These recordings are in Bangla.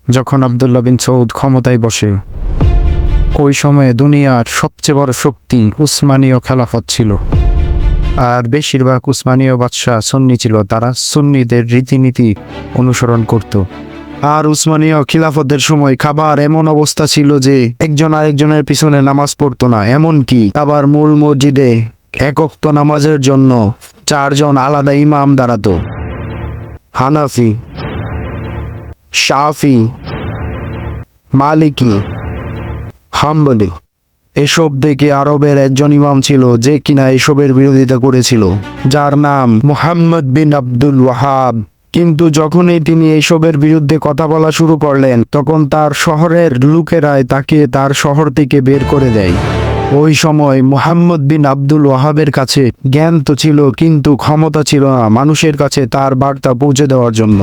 যখন আবদুল্লাহ বিন সৌদ ক্ষমতায় বসে, ওই সময়ে দুনিয়ার সবচেয়ে বড় শক্তি উসমানীয় খেলাফত ছিল। আর বেশিরভাগ উসমানীয় বাদশাহ সুন্নি ছিল, তারা সুন্নিদের রীতিনীতি অনুসরণ করত। আর উসমানীয় খিলাফতের সময় খাবার এমন অবস্থা ছিল যে একজন আরেকজনের পিছনে নামাজ পড়তো না, এমনকি আবার মূল মসজিদে এক ওয়াক্ত নামাজের জন্য 4 জন আলাদা ইমাম দাঁড়াতো। হানাফি, শাফি, মালিকি, হাম্বলি। এসব দেখে আরবের একজন ইমাম ছিল যে কিনা এসবের বিরোধিতা করেছিল, যার নাম মুহাম্মদ বিন আব্দুল ওয়াহাব। কিন্তু যখনই তিনি এইসবের বিরুদ্ধে কথা বলা শুরু করলেন, তখন তার শহরের লোকেরাই তাকে তার শহর থেকে বের করে দেয়। ওই সময় মুহাম্মদ বিন আব্দুল ওয়াহাবের কাছে জ্ঞান তো ছিল, কিন্তু ক্ষমতা ছিল না মানুষের কাছে তার বার্তা পৌঁছে দেওয়ার জন্য।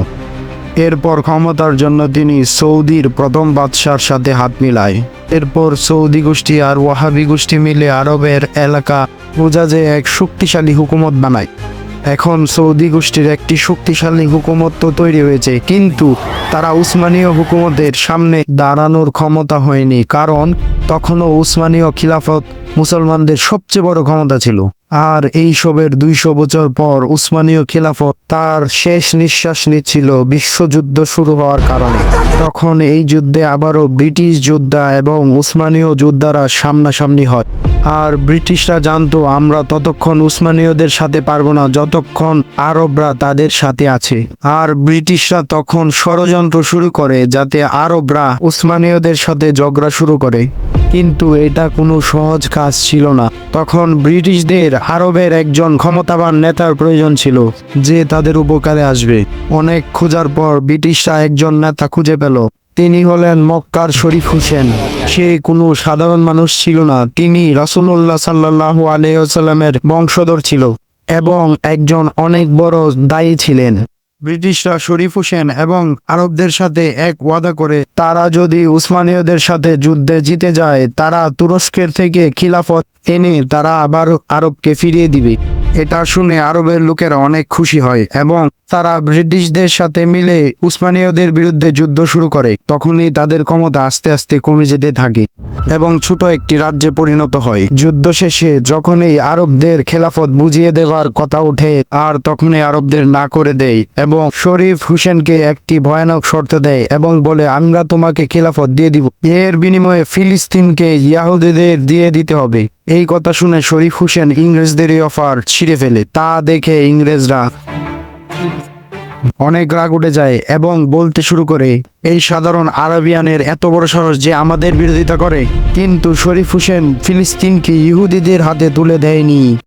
এরপর ক্ষমতার জন্য তিনি সৌদির প্রথম বাদশার সাথে হাত মিলায়। এরপর সৌদি গোষ্ঠী আর ওয়াহাবি গোষ্ঠী মিলে আরবের এলাকা বোঝাজে এক শক্তিশালী হুকুমত বানায়। এখন সৌদি গোষ্ঠীর একটি শক্তিশালী হুকুমত তো তৈরি হয়েছে, কিন্তু তারা উসমানীয় হুকুমতের সামনে দাঁড়ানোর ক্ষমতা হয়নি, কারণ তখনও উসমানীয় খিলাফত মুসলমানদের সবচেয়ে বড় ক্ষমতা ছিল। আর এই সবের 200 বছর পর উসমানীয় খিলাফত তার শেষ নিঃশ্বাস নিচ্ছিল বিশ্বযুদ্ধ শুরু হওয়ার কারণে। তখন এই যুদ্ধে আবারও ব্রিটিশ যোদ্ধা এবং উসমানীয় যোদ্ধারা সামনাসামনি হয়। আর ব্রিটিশরা জানতো আমরা ততক্ষণ উসমানীয়দের সাথে পারবো না যতক্ষণ আরবরা তাদের সাথে আছে। আর ব্রিটিশরা তখন ষড়যন্ত্র শুরু করে যাতে আরবরা উসমানীয়দের সাথে ঝগড়া শুরু করে, কিন্তু এটা কোনো সহজ কাজ ছিল না। তখন ব্রিটিশদের আরবের একজন ক্ষমতাবান নেতার প্রয়োজন ছিল যে তাদের উপকারে আসবে। অনেক খোঁজার পর ব্রিটিশরা একজন নেতা খুঁজে পেল। তিনি হলেন মক্কার শরীফ হোসেন। সে কোনো সাধারণ মানুষ ছিল না, তিনি রাসূলুল্লাহ সাল্লাল্লাহু আলাইহি ওয়াসাল্লামের বংশধর ছিল এবং একজন অনেক বড় দায়ী ছিলেন। ব্রিটিশরা শরীফ হোসেন এবং আরবদের সাথে এক ওয়াদা করে, তারা যদি উসমানীয়দের সাথে যুদ্ধে জিতে যায়, তারা তুরস্কের থেকে খিলাফত এনে তারা আবার আরবকে ফিরিয়ে দিবে। এটা শুনে আরবের লোকেরা অনেক খুশি হয় এবং তারা ব্রিটিশদের সাথে মিলে উসমানীয়দের বিরুদ্ধে যুদ্ধ শুরু করে। তখনই তাদের ক্ষমতা আস্তে আস্তে কমে যেতে থাকে এবং ছোট একটি রাজ্যে পরিণত হয়। যুদ্ধ শেষে যখনই আরবদের খেলাফত বুঝিয়ে দেওয়ার কথা ওঠে, আর তখনই আরবদের না করে দেয় এবং শরীফ হোসেনকে একটি ভয়ানক শর্ত দেয় এবং বলে, আমরা তোমাকে খেলাফত দিয়ে দিব, এর বিনিময়ে ফিলিস্তিনকে ইহুদিদের দিয়ে দিতে হবে। এই কথা শুনে শরীফ হোসেন ইংরেজদের এই অফার ছিঁড়ে ফেলে। তা দেখে ইংরেজরা অনেক রাগ উঠে যায় এবং বলতে শুরু করে, এই সাধারণ আরবিয়ানের এত বড় সাহস যে আমাদের বিরোধিতা করে। কিন্তু শরীফ হোসেন ফিলিস্তিনকে ইহুদিদের হাতে তুলে দেয়নি।